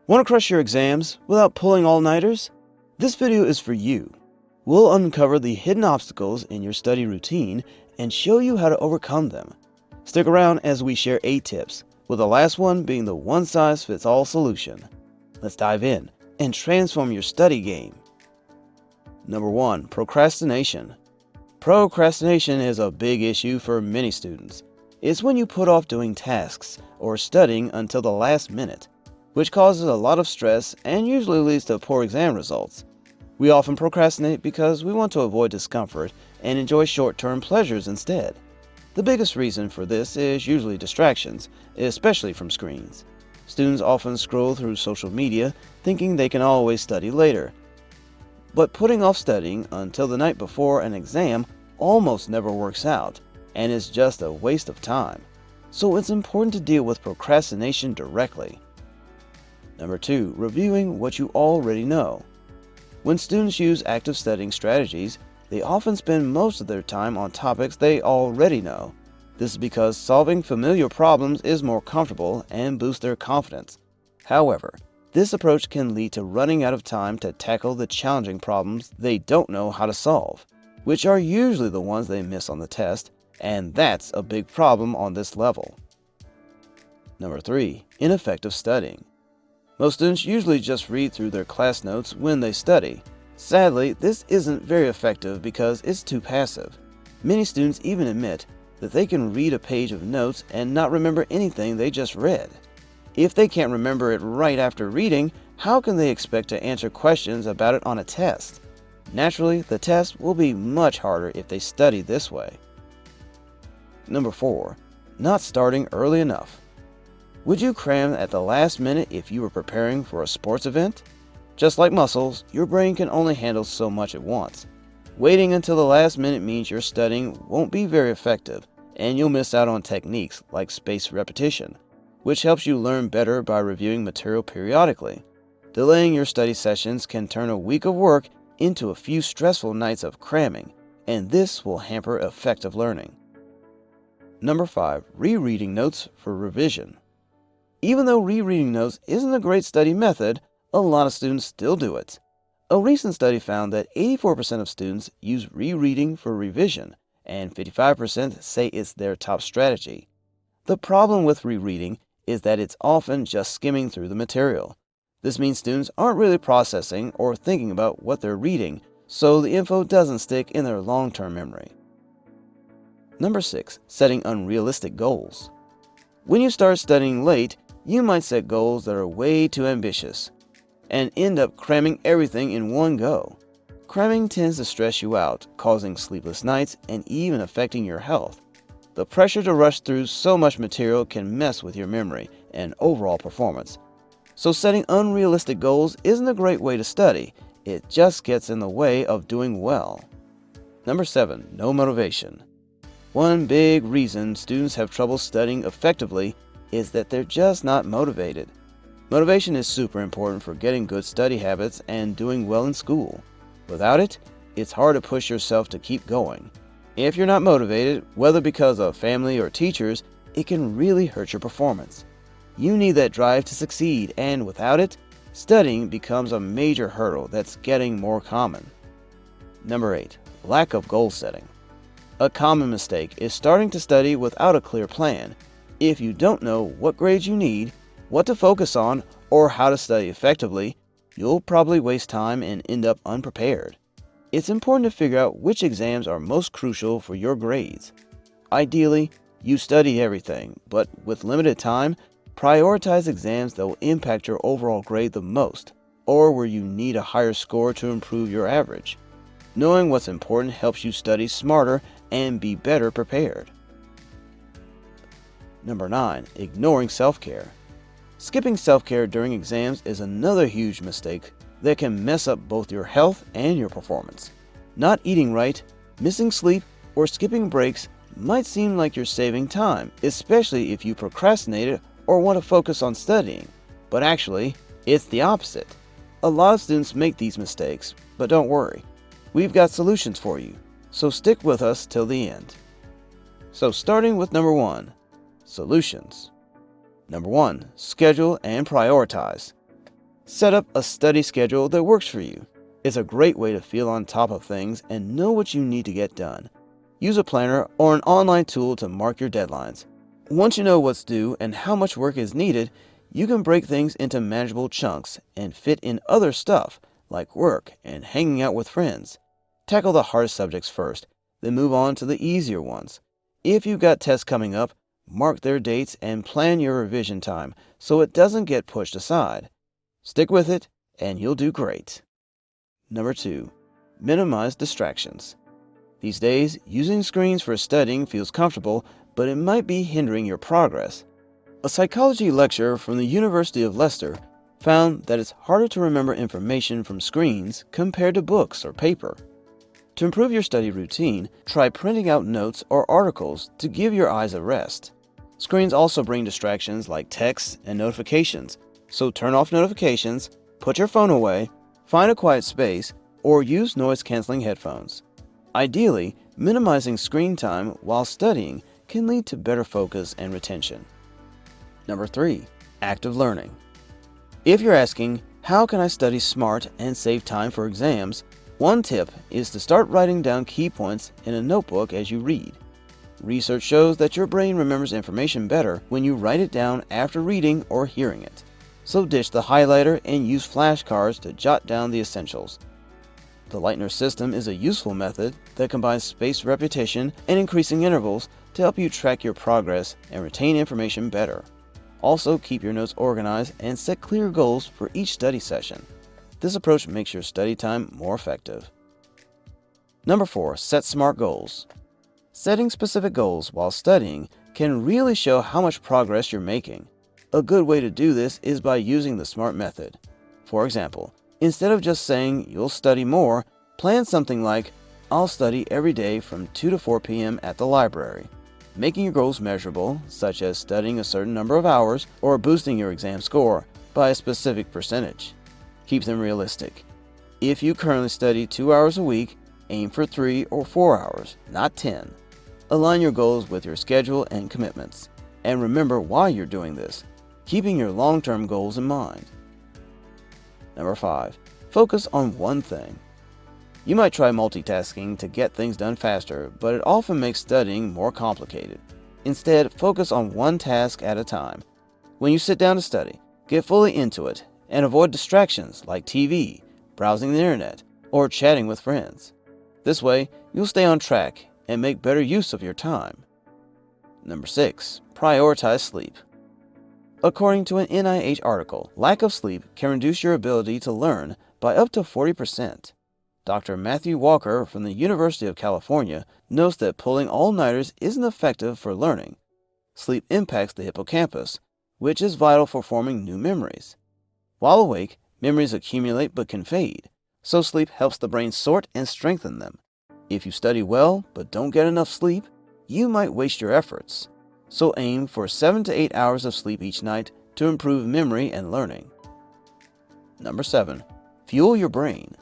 Want to crush your exams without pulling all-nighters? This video is for you. We'll uncover the hidden obstacles in your study routine and show you how to overcome them. Stick around as we share 8 tips, with the last one being the one-size-fits-all solution. Let's dive in and transform your study game. Number 1. Procrastination. Procrastination is a big issue for many students. It's when you put off doing tasks or studying until the last minute, which causes a lot of stress and usually leads to poor exam results. We often procrastinate because we want to avoid discomfort and enjoy short-term pleasures instead. The biggest reason for this is usually distractions, especially from screens. Students often scroll through social media thinking they can always study later. But putting off studying until the night before an exam almost never works out and is just a waste of time. So it's important to deal with procrastination directly. Number 2. Reviewing what you already know. When students use active studying strategies, they often spend most of their time on topics they already know. This is because solving familiar problems is more comfortable and boosts their confidence. However, this approach can lead to running out of time to tackle the challenging problems they don't know how to solve, which are usually the ones they miss on the test, and that's a big problem on this level. Number 3. Ineffective studying. Most students usually just read through their class notes when they study. Sadly, this isn't very effective because it's too passive. Many students even admit that they can read a page of notes and not remember anything they just read. If they can't remember it right after reading, how can they expect to answer questions about it on a test? Naturally, the test will be much harder if they study this way. Number 4. Not starting early enough. Would you cram at the last minute if you were preparing for a sports event? Just like muscles, your brain can only handle so much at once. Waiting until the last minute means your studying won't be very effective, and you'll miss out on techniques like spaced repetition, which helps you learn better by reviewing material periodically. Delaying your study sessions can turn a week of work into a few stressful nights of cramming, and this will hamper effective learning. Number 5. Rereading notes for revision. Even though rereading notes isn't a great study method, a lot of students still do it. A recent study found that 84% of students use rereading for revision, and 55% say it's their top strategy. The problem with rereading is that it's often just skimming through the material. This means students aren't really processing or thinking about what they're reading, so the info doesn't stick in their long-term memory. Number 6. Setting unrealistic goals. When you start studying late, you might set goals that are way too ambitious and end up cramming everything in one go. Cramming tends to stress you out, causing sleepless nights and even affecting your health. The pressure to rush through so much material can mess with your memory and overall performance. So setting unrealistic goals isn't a great way to study. It just gets in the way of doing well. Number 7. No motivation. One big reason students have trouble studying effectively is that they're just not motivated. Motivation is super important for getting good study habits and doing well in school. Without it, it's hard to push yourself to keep going. If you're not motivated, whether because of family or teachers, it can really hurt your performance. You need that drive to succeed, and without it, studying becomes a major hurdle that's getting more common. Number 8. Lack of goal setting. A common mistake is starting to study without a clear plan. If you don't know what grades you need, what to focus on, or how to study effectively, you'll probably waste time and end up unprepared. It's important to figure out which exams are most crucial for your grades. Ideally, you study everything, but with limited time, prioritize exams that will impact your overall grade the most, or where you need a higher score to improve your average. Knowing what's important helps you study smarter and be better prepared. Number 9. Ignoring self-care. Skipping self-care during exams is another huge mistake that can mess up both your health and your performance. Not eating right, missing sleep, or skipping breaks might seem like you're saving time, especially if you procrastinate or want to focus on studying. But actually, it's the opposite. A lot of students make these mistakes, but don't worry. We've got solutions for you, so stick with us till the end. So starting with number 1, solutions. Number 1, schedule and prioritize. Set up a study schedule that works for you. It's a great way to feel on top of things and know what you need to get done. Use a planner or an online tool to mark your deadlines. Once you know what's due and how much work is needed, you can break things into manageable chunks and fit in other stuff like work and hanging out with friends. Tackle the hardest subjects first, then move on to the easier ones. If you've got tests coming up, mark their dates and plan your revision time so it doesn't get pushed aside. Stick with it, and you'll do great. Number 2. Minimize distractions. These days, using screens for studying feels comfortable, but it might be hindering your progress. A psychology lecturer from the University of Leicester found that it's harder to remember information from screens compared to books or paper. To improve your study routine, try printing out notes or articles to give your eyes a rest. Screens also bring distractions like texts and notifications, so turn off notifications, put your phone away, find a quiet space, or use noise-canceling headphones. Ideally, minimizing screen time while studying can lead to better focus and retention. Number 3. Active learning. If you're asking, how can I study smart and save time for exams? One tip is to start writing down key points in a notebook as you read. Research shows that your brain remembers information better when you write it down after reading or hearing it. So ditch the highlighter and use flashcards to jot down the essentials. The Lightner system is a useful method that combines spaced repetition and increasing intervals to help you track your progress and retain information better. Also, keep your notes organized and set clear goals for each study session. This approach makes your study time more effective. Number 4. Set SMART goals. Setting specific goals while studying can really show how much progress you're making. A good way to do this is by using the SMART method. For example, instead of just saying you'll study more, plan something like, I'll study every day from 2 to 4 p.m. at the library. Making your goals measurable, such as studying a certain number of hours or boosting your exam score by a specific percentage. Keep them realistic. If you currently study 2 hours a week, aim for 3 or 4 hours, not 10. Align your goals with your schedule and commitments. And remember why you're doing this, keeping your long-term goals in mind. Number 5. Focus on one thing. You might try multitasking to get things done faster, but it often makes studying more complicated. Instead, focus on one task at a time. When you sit down to study, get fully into it and avoid distractions like TV, browsing the internet, or chatting with friends. This way, you'll stay on track and make better use of your time. Number 6. Prioritize sleep. According to an NIH article, lack of sleep can reduce your ability to learn by up to 40%. Dr. Matthew Walker from the University of California notes that pulling all-nighters isn't effective for learning. Sleep impacts the hippocampus, which is vital for forming new memories. While awake, memories accumulate but can fade, so sleep helps the brain sort and strengthen them. If you study well but don't get enough sleep, you might waste your efforts. So aim for 7 to 8 hours of sleep each night to improve memory and learning. Number 7. Fuel your brain.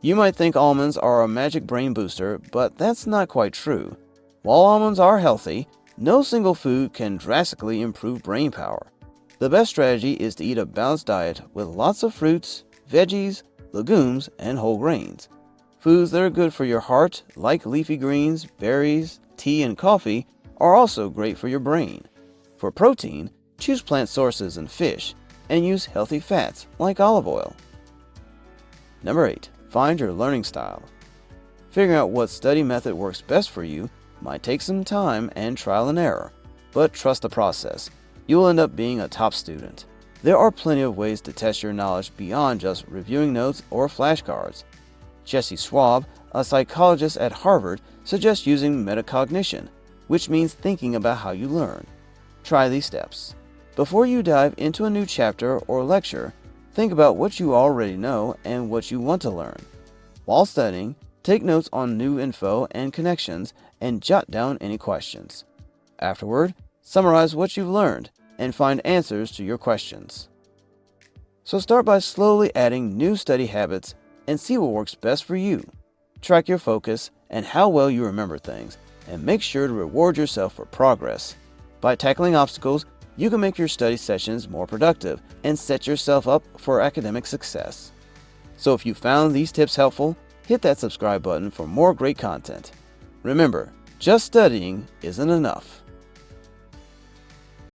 You might think almonds are a magic brain booster, but that's not quite true. While almonds are healthy, no single food can drastically improve brain power. The best strategy is to eat a balanced diet with lots of fruits, veggies, legumes, and whole grains. Foods that are good for your heart, like leafy greens, berries, tea, and coffee, are also great for your brain. For protein, choose plant sources and fish, and use healthy fats like olive oil. Number 8. Find your learning style. Figuring out what study method works best for you might take some time and trial and error, but trust the process. You'll end up being a top student. There are plenty of ways to test your knowledge beyond just reviewing notes or flashcards. Jesse Schwab, a psychologist at Harvard, suggests using metacognition, which means thinking about how you learn. Try these steps. Before you dive into a new chapter or lecture, think about what you already know and what you want to learn. While studying, take notes on new info and connections and jot down any questions. Afterward, summarize what you've learned and find answers to your questions. So start by slowly adding new study habits and see what works best for you. Track your focus and how well you remember things, and make sure to reward yourself for progress. By tackling obstacles, you can make your study sessions more productive and set yourself up for academic success. So if you found these tips helpful, hit that subscribe button for more great content. Remember, just studying isn't enough.